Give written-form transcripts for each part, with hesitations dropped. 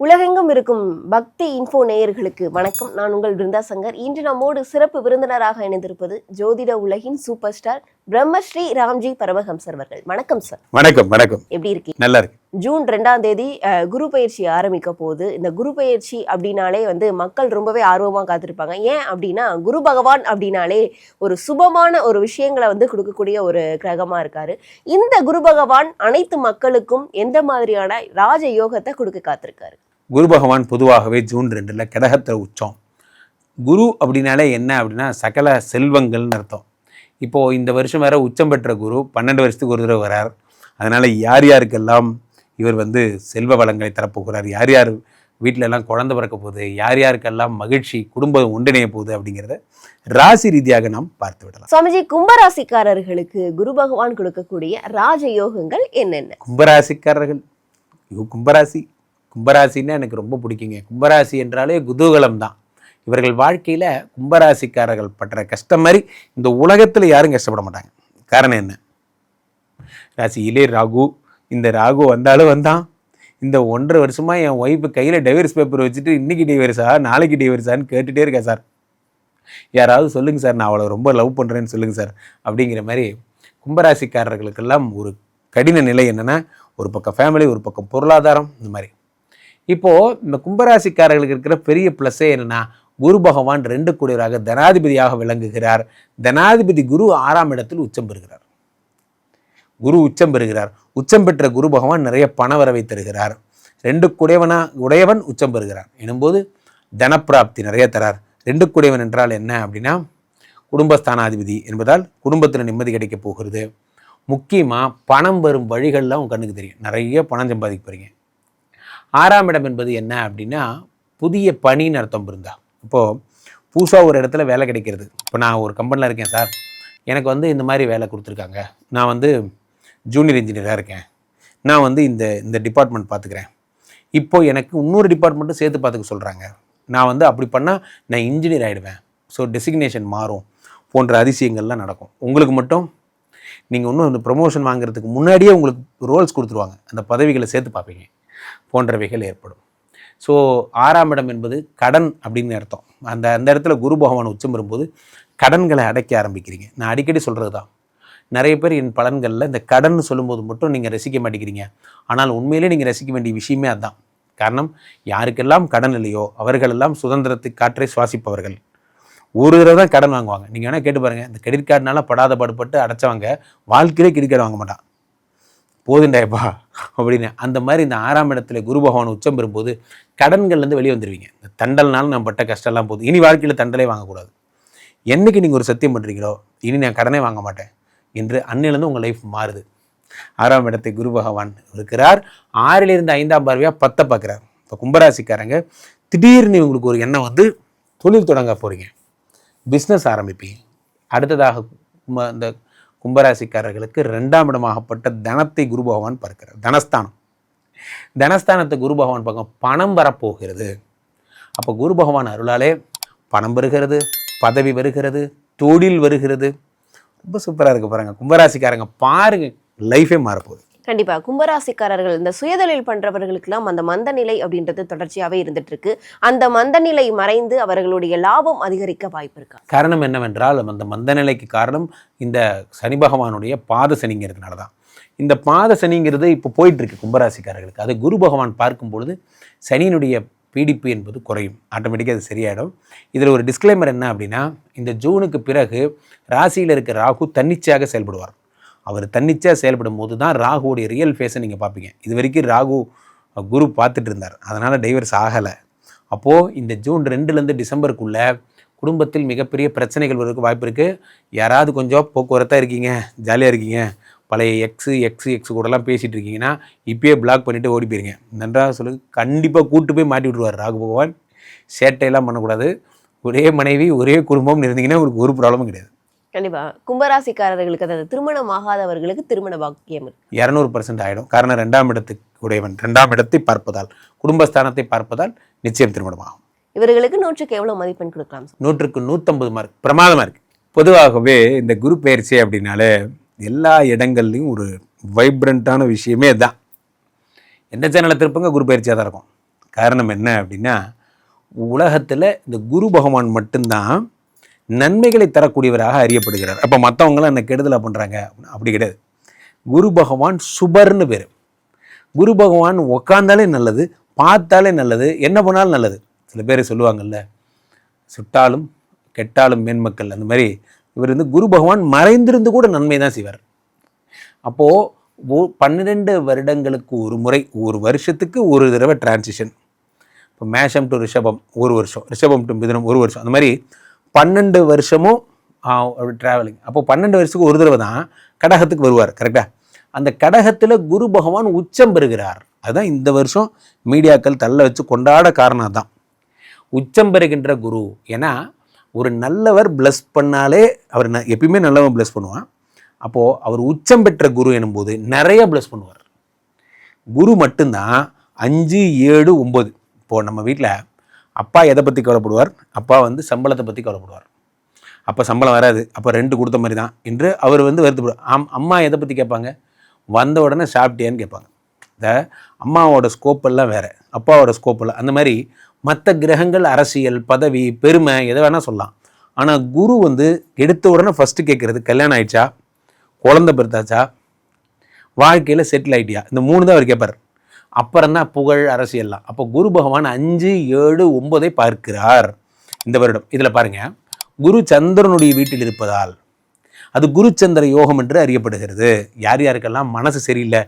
உலகெங்கும் இருக்கும் பக்தி இன்ஃபோ நேயர்களுக்கு வணக்கம். நான் உங்கள் பிருந்தா சங்கர். இன்று நம்மோடு சிறப்பு விருந்தினராக இணைந்திருப்பது ஜோதிட உலகின் சூப்பர் ஸ்டார் பிரம்மஸ்ரீ ராம்ஜி பரமஹம்சர் அவர்கள். வணக்கம் சார். வணக்கம். வணக்கம். எப்படி இருக்கீங்க? நல்லா இருக்கு. ஜூன் 2ஆம் தேதி குரு பயிற்சி ஆரம்பிக்க போகுது. இந்த குரு பயிற்சி அப்படின்னாலே மக்கள் ரொம்பவே ஆர்வமாக காத்திருப்பாங்க. ஏன் அப்படின்னா குரு பகவான் அப்படின்னாலே ஒரு சுபமான ஒரு விஷயங்களை கொடுக்கக்கூடிய ஒரு கிரகமாக இருக்காரு. இந்த குரு பகவான் அனைத்து மக்களுக்கும் எந்த மாதிரியான ராஜ யோகத்தை கொடுக்க காத்திருக்காரு? குரு பகவான் பொதுவாகவே ஜூன் 2 கடகத்தில் உச்சம். குரு அப்படின்னாலே என்ன அப்படின்னா சகல செல்வங்கள்னு அர்த்தம். இப்போது இந்த வருஷம் வேற உச்சம் பெற்ற குரு 12 வருஷத்துக்கு ஒரு தடவை வரார். அதனால் யார் யாருக்கெல்லாம் இவர் செல்வ வளங்களை தரப்போகிறார், யார் யார் வீட்டில எல்லாம் குழந்தை பிறக்க போகுது, யார் யாருக்கெல்லாம் மகிழ்ச்சி குடும்பம் ஒன்றிணைய போகுது அப்படிங்கிறத ராசி ரீதியாக நாம் பார்த்து விடலாம். சுவாமிஜி, கும்பராசிக்காரர்களுக்கு குரு பகவான் கொடுக்கக்கூடிய ராஜ யோகங்கள் என்னென்ன? கும்பராசிக்காரர்கள், கும்பராசின்னா எனக்கு ரொம்ப பிடிக்குங்க. கும்பராசி என்றாலே குதூகலம் தான். இவர்கள் வாழ்க்கையில் கும்பராசிக்காரர்கள் படுற கஷ்டம் மாதிரி இந்த உலகத்தில் யாரும் கஷ்டப்பட மாட்டாங்க. காரணம் என்ன? ராசியிலே ராகு. இந்த ராகு வந்தாலும் வந்தான். இந்த 1.5 வருஷமாக என் ஒய்ஃபு கையில் டைவர்ஸ் பேப்பர் வச்சுட்டு இன்றைக்கி டைவர்ஸா நாளைக்கு டைவர்ஸான்னு கேட்டுகிட்டே இருக்கேன் சார். யாராவது சொல்லுங்கள் சார், நான் அவளை ரொம்ப லவ் பண்ணுறேன்னு சொல்லுங்கள் சார் அப்படிங்கிற மாதிரி கும்பராசிக்காரர்களுக்கெல்லாம் ஒரு கடின நிலை என்னென்னா, ஒரு பக்கம் ஃபேமிலி, ஒரு பக்கம் பொருளாதாரம், இந்த மாதிரி. இப்போது இந்த கும்பராசிக்காரர்களுக்கு இருக்கிற பெரிய ப்ளஸ்ஸே என்னென்னா, குரு பகவான் 2 கூடியவராக தனாதிபதியாக விளங்குகிறார். தனாதிபதி குரு 6ஆம் இடத்தில் உச்சம் பெறுகிறார். குரு உச்சம் பெறுகிறார். உச்சம் பெற்ற குரு பகவான் நிறைய பண வரவை தருகிறார். 2 உடையவன் உச்சம் பெறுகிறார் எனும்போது தனப்பிராப்தி நிறைய தரார். 2 கூடியவன் என்றால் என்ன அப்படின்னா, குடும்பஸ்தானாதிபதி என்பதால் குடும்பத்தில் நிம்மதி கிடைக்க போகிறது. முக்கியமாக பணம் வரும் வழிகள்லாம் உங்கள் கண்ணுக்கு தெரியும். நிறைய பணம் சம்பாதிக்க போகிறீங்க. 6ஆம் இடம் என்பது என்ன அப்படின்னா, புதிய பணின்னு அர்த்தம் இருந்தா. இப்போது புதுசாக ஒரு இடத்துல வேலை கிடைக்கிறது. இப்போ நான் ஒரு கம்பெனியில் இருக்கேன் சார், எனக்கு இந்த மாதிரி வேலை கொடுத்துருக்காங்க. நான் ஜூனியர் இன்ஜினியராக இருக்கேன். நான் இந்த டிபார்ட்மெண்ட் பார்த்துக்கிறேன். இப்போது எனக்கு இன்னொரு டிபார்ட்மெண்ட்டும் சேர்த்து பார்த்துக்க சொல்கிறாங்க. நான் அப்படி பண்ணால் நான் இன்ஜினியர் ஆகிடுவேன். ஸோ டெசிக்னேஷன் மாறும் போன்ற அதிசயங்கள்லாம் நடக்கும். உங்களுக்கு மட்டும் நீங்கள் இன்னும் இந்த ப்ரொமோஷன் வாங்குறதுக்கு முன்னாடியே உங்களுக்கு ரோல்ஸ் கொடுத்துருவாங்க. அந்த பதவிகளை சேர்த்து பார்ப்பீங்க போன்றவைகள் ஏற்படும். ஸோ 6ஆம் இடம் என்பது கடன் அப்படின்னு அர்த்தம். அந்த இடத்துல குரு பகவான் உச்சம் வரும்போது கடன்களை அடைக்க ஆரம்பிக்கிறீங்க. நான் அடிக்கடி சொல்கிறது தான், நிறைய பேர் என் பலன்களில் இந்த கடன் சொல்லும்போது மட்டும் நீங்கள் ரசிக்க மாட்டேங்கிறீங்க. ஆனால் உண்மையிலே நீங்கள் ரசிக்க வேண்டிய விஷயமே அதுதான். காரணம், யாருக்கெல்லாம் கடன் இல்லையோ அவர்களெல்லாம் சுதந்திரத்தை காற்றை சுவாசிப்பவர்கள். ஒரு தடவை தான் கடன் வாங்குவாங்க. நீங்கள் வேணால் கேட்டு பாருங்கள், இந்த கிரெடிட் கார்டுனால படாத பாடுபட்டு அடைச்சவங்க வாழ்க்கையிலே கிரெடிட் கார்டு வாங்க மாட்டான். போதுண்டாயப்பா அப்படின்னு. அந்த மாதிரி இந்த 6ஆம் இடத்துல குரு பகவான் உச்சம் பெறும்போது கடன்கள்லேருந்து வெளியே வந்துடுவீங்க. இந்த தண்டல்னாலும் நான் பட்ட கஷ்டம்லாம் போகுது. இனி வாழ்க்கையில் தண்டலே வாங்கக்கூடாது. என்றைக்கு நீங்கள் ஒரு சத்தியம் பண்ணுறீங்களோ, இனி நான் கடனே வாங்க மாட்டேன் என்று அன்னிலேருந்து உங்கள் லைஃப் மாறுது. 6ஆம் இடத்தை குரு பகவான் இருக்கிறார். 6லிருந்து 5ஆம் பார்வையாக 10 பார்க்குறார். இப்போ கும்பராசிக்காரங்க திடீர்னு உங்களுக்கு ஒரு எண்ணம் தொழில் தொடங்க போகிறீங்க, பிஸ்னஸ் ஆரம்பிப்பீங்க. அடுத்ததாக இந்த கும்பராசிக்காரர்களுக்கு 2ஆம் இடமாகப்பட்ட தனத்தை குரு பகவான் பார்க்கிறார். தனஸ்தானத்தை குரு பகவான் பார்க்க பணம் வரப்போகிறது. அப்போ குரு பகவான் அருளாலே பணம் வருகிறது, பதவி வருகிறது, தொழில் வருகிறது. ரொம்ப சூப்பராக இருக்கு பாருங்க. கும்பராசிக்காரங்க பாருங்க, லைஃபே மாறப்போகுது. கண்டிப்பா கும்பராசிக்காரர்கள் இந்த சுயதொழில் பண்றவர்களுக்கெல்லாம் அந்த மந்த நிலை அப்படின்றது தொடர்ச்சியாவே இருந்துட்டு இருக்கு. அந்த மந்த நிலை மறைந்து அவர்களுடைய லாபம் அதிகரிக்க வாய்ப்பு இருக்கா? காரணம் என்னவென்றால், அந்த மந்த நிலைக்கு காரணம் இந்த சனி பகவானுடைய பாத சனிங்கிறதுனால தான். இந்த பாத சனிங்கிறது இப்போ போயிட்டு இருக்கு கும்பராசிக்காரர்களுக்கு. அது குரு பகவான் பார்க்கும் பொழுது சனியினுடைய பீடிப்பு என்பது குறையும். ஆட்டோமேட்டிக்காக அது சரியாயிடும். இதில் ஒரு டிஸ்க்ளைமர் என்ன அப்படின்னா, இந்த ஜூனுக்கு பிறகு ராசியில் இருக்க ராகு தன்னிச்சையாக செயல்படுவார். அவர் தன்னிச்சையாக செயல்படும் போது தான் ராகுவோடைய ரியல் ஃபேஸை நீங்கள் பார்ப்பீங்க. இது வரைக்கும் ராகு குரு பார்த்துட்டு இருந்தார், அதனால் டைவர்ஸ் ஆகலை. அப்போது இந்த ஜூன் 2லேருந்து டிசம்பருக்குள்ளே குடும்பத்தில் மிகப்பெரிய பிரச்சனைகள் வருவதற்கு வாய்ப்பு இருக்குது. யாராவது கொஞ்சம் போக்குவரத்தாக இருக்கீங்க, ஜாலியாக இருக்கீங்க, பழைய எக்ஸ் கூடலாம் பேசிகிட்டு இருக்கீங்கன்னா இப்பயே பிளாக் பண்ணிவிட்டு ஓடி போயிருங்க. நன்றாக சொல்லுங்கள். கண்டிப்பாக கூட்டு போய் மாட்டி விட்ருவார் ராகு பகவான். சேட்டையெல்லாம் பண்ணக்கூடாது. ஒரே மனைவி ஒரே குடும்பம் இருந்தீங்கன்னா உங்களுக்கு ஒரு ப்ராப்ளமும் கிடையாது. கண்டிப்பா கும்பராசிக்காரர்களுக்கு, அதாவது திருமணம் ஆகாதவர்களுக்கு திருமண பாக்கியம் 200% ஆகிடும். காரணம் 2ஆம் இடத்துக்கு உடையவன் 2ஆம் இடத்தை பார்ப்பதால், குடும்பஸ்தானத்தை பார்ப்பதால் நிச்சயம் திருமணமாகும். இவர்களுக்கு 100க்கு எவ்வளவு மதிப்பெண் கொடுக்கலாம்? 100க்கு 150 மார்க். பிரமாதமாக இருக்கு. பொதுவாகவே இந்த குரு பயிற்சி அப்படின்னாலே எல்லா இடங்கள்லையும் ஒரு வைப்ரண்ட்டான விஷயமே இதுதான். எந்த சேனலை திருப்பங்க குரு பயிற்சியாக தான் இருக்கும். காரணம் என்ன அப்படின்னா, உலகத்தில் இந்த குரு பகவான் மட்டும்தான் நன்மைகளை தரக்கூடியவராக அறியப்படுகிறார். அப்போ மற்றவங்களாம் என்ன கெடுதலாக பண்ணுறாங்க அப்படி கிடையாது. குரு பகவான் சுபர்னு பேர். குரு பகவான் உக்காந்தாலே நல்லது, பார்த்தாலே நல்லது, என்ன பண்ணாலும் நல்லது. சில பேர் சொல்லுவாங்கல்ல, சுட்டாலும் கெட்டாலும் மேன்மக்கள், அந்த மாதிரி இவர் வந்து குரு பகவான் மறைந்திருந்து கூட நன்மை தான் செய்வார். அப்போது 12 வருடங்களுக்கு ஒரு முறை, ஒரு வருஷத்துக்கு ஒரு தடவை டிரான்சிஷன். இப்போ மேஷம் டு ரிஷபம் ஒரு வருஷம், ரிஷபம் டு மிதுனம் ஒரு வருஷம், அந்த மாதிரி 12 வருஷமும் ட்ராவலிங். அப்போ 12 வருஷத்துக்கு ஒரு தடவை தான் கடகத்துக்கு வருவார். கரெக்டாக அந்த கடகத்தில் குரு பகவான் உச்சம் பெறுகிறார். அதுதான் இந்த வருஷம் மீடியாக்கள் தள்ள வச்சு கொண்டாட காரணம் தான். உச்சம் பெறுகின்ற குரு. ஏன்னா ஒரு நல்லவர் பிளஸ் பண்ணாலே அவர் எப்பயுமே நல்லவன் பிளஸ் பண்ணுவான். அப்போது அவர் உச்சம் பெற்ற குரு எனும்போது நிறைய பிளஸ் பண்ணுவார். குரு மட்டும்தான் 5, 7, 9. இப்போது நம்ம வீட்டில் அப்பா எதை பற்றி கவலைப்படுவார்? அப்பா வந்து சம்பளத்தை பற்றி கவலைப்படுவார். அப்போ சம்பளம் வராது, அப்போ ரெண்ட் கொடுத்த மாதிரி தான் என்று அவர் வந்து வருத்தப்படுவார். அம்மா எதை பற்றி கேட்பாங்க? வந்த உடனே சாப்பிட்டியான்னு கேட்பாங்க. இந்த அம்மாவோட ஸ்கோப்பெல்லாம் வேறு, அப்பாவோட ஸ்கோப்பெல்லாம் அந்த மாதிரி. மற்ற கிரகங்கள் அரசியல், பதவி, பெருமை எதை வேணால் சொல்லலாம். ஆனால் குரு வந்து எடுத்த உடனே ஃபஸ்ட்டு கேட்குறது கல்யாணம் ஆயிடுச்சா, குழந்தை பிறந்தாச்சா, வாழ்க்கையில் செட்டில் ஆகிட்டியா, இந்த 3 தான் அவர் கேட்பார். அப்புறம் தான் புகழ், அரசியல்லாம். அப்போ குரு பகவான் 5, 7, 9 பார்க்கிறார் இந்த வருடம். இதில் பாருங்கள், குரு சந்திரனுடைய வீட்டில் இருப்பதால் அது குரு சந்திர யோகம் என்று அறியப்படுகிறது. யார் யாருக்கெல்லாம் மனசு சரியில்லை,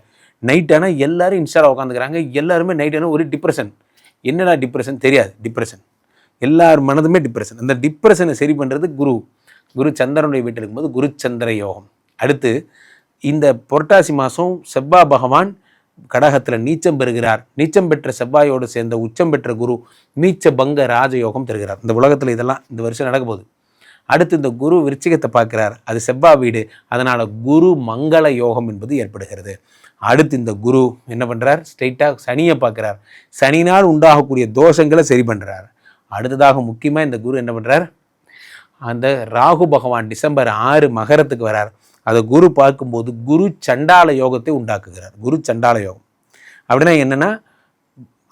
நைட் ஆனால் எல்லாரும் இன்ஸ்டாவில் உட்காந்துக்கிறாங்க, எல்லாருமே நைட் ஆனால் ஒரு டிப்ரெஷன். என்னடா டிப்ரெஷன் தெரியாது, டிப்ரெஷன், எல்லார் மனதுமே டிப்ரெஷன். அந்த டிப்ரெஷனை சரி பண்ணுறது குரு சந்திரனுடைய வீட்டில் இருக்கும்போது குரு சந்திர யோகம். அடுத்து இந்த புரட்டாசி மாதம் செவ்வாய் பகவான் கடகத்தில் நீச்சம் பெறுகிறார். நீச்சம் பெற்ற செவ்வாயோடு சேர்ந்த உச்சம் பெற்ற குரு நீச்ச பங்க ராஜயோகம் தருகிறார். இந்த உலகத்தில் இதெல்லாம் இந்த வருஷம் நடக்க போகுது. அடுத்து இந்த குரு விருச்சிகத்தை பார்க்கிறார், அது செவ்வாய் வீடு, அதனால் குரு மங்கள யோகம் என்பது ஏற்படுகிறது. அடுத்து இந்த குரு என்ன பண்ணுறார்? ஸ்ட்ரைட்டாக சனியை பார்க்குறார், சனினால் உண்டாகக்கூடிய தோஷங்களை சரி பண்ணுறார். அடுத்ததாக முக்கியமாக இந்த குரு என்ன பண்ணுறார்? அந்த ராகு பகவான் டிசம்பர் 6 மகரத்துக்கு வரார். அதை குரு பார்க்கும்போது குரு சண்டால யோகத்தை உண்டாக்குகிறார். குரு சண்டால யோகம் அப்படின்னா என்னென்னா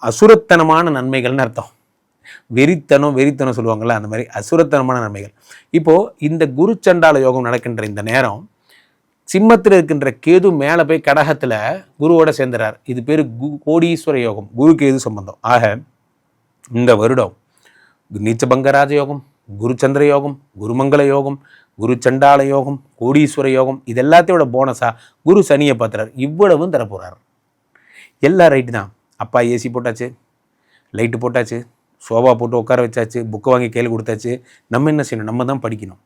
அசுரத்தனமான நன்மைகள்னு அர்த்தம். வெறித்தனம் சொல்லுவாங்கள்ல, அந்த மாதிரி அசுரத்தனமான நன்மைகள். இப்போது இந்த குரு சண்டால யோகம் நடக்கின்ற இந்த நேரம் சிம்மத்தில் இருக்கின்ற கேது மேலே போய் கடகத்தில் குருவோட சேர்ந்துறார். இது பேர் கோடீஸ்வர யோகம், குரு கேது சம்பந்தம். ஆக இந்த வருடம் நீச்சபங்க ராஜயோகம், குரு சந்திர யோகம், குருமங்கள யோகம், குரு சண்டால யோகம், கோடீஸ்வர யோகம், இது எல்லாத்தையோட போனஸாக குரு சனியை பார்த்துறார். இவ்வளவும் தரப்போகிறார். எல்லாம் ரைட்டு தான். அப்பா ஏசி போட்டாச்சு, லைட்டு போட்டாச்சு, சோபா போட்டு உட்கார வச்சாச்சு, புக்கை வாங்கி கையில் கொடுத்தாச்சு. நம்ம என்ன செய்யணும்? நம்ம தான் படிக்கணும்.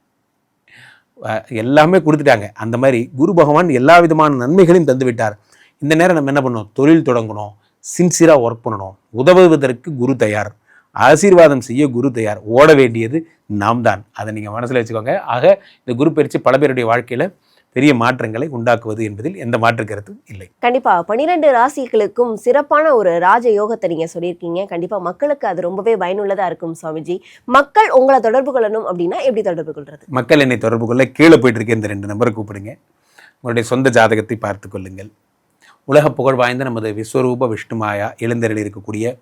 எல்லாமே கொடுத்துட்டாங்க. அந்த மாதிரி குரு பகவான் எல்லா விதமான நன்மைகளையும் தந்து விட்டார். இந்த நேரம் நம்ம என்ன பண்ணணும்? தொழில் தொடங்கணும், சின்சியராக ஒர்க் பண்ணணும். உதவுவதற்கு குரு தயார், ஆசீர்வாதம் செய்ய குரு தயார். ஓட வேண்டியது நாம் தான். அதை நீங்கள் மனசில் வச்சுக்கோங்க. ஆக இந்த குரு பயிற்சி பல பேருடைய வாழ்க்கையில் பெரிய மாற்றங்களை உண்டாக்குவது என்பதில் எந்த மாற்று கருத்தும் இல்லை. கண்டிப்பா 12 ராசிகளுக்கும் சிறப்பான ஒரு ராஜ யோகத்தை நீங்க சொல்லியிருக்கீங்க. கண்டிப்பா மக்களுக்கு அது ரொம்பவே பயனுள்ளதா இருக்கும். சுவாமிஜி, மக்கள் உங்களை தொடர்பு கொள்ளணும் அப்படின்னா எப்படி தொடர்பு கொள்றது? மக்கள் என்னை தொடர்பு கொள்ள கீழே போயிட்டு இருக்க இந்த 2 நம்பரை கூப்பிடுங்க. உங்களுடைய சொந்த ஜாதகத்தை பார்த்து கொள்ளுங்கள். உலக புகழ் வாய்ந்த நமது விஸ்வரூப விஷ்ணுமாயா எழுந்தருளி இருக்கக்கூடிய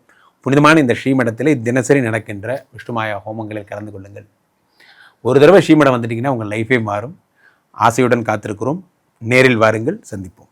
புனிதமான இந்த ஸ்ரீமடத்தில் தினசரி நடக்கின்ற விஷ்ணுமாயா ஹோமங்களில் கலந்து கொள்ளுங்கள். ஒரு தடவை ஸ்ரீமடம் வந்துட்டிங்கன்னா உங்கள் லைஃபே மாறும். ஆசையுடன் காத்திருக்கிறோம். நேரில் வாருங்கள், சந்திப்போம்.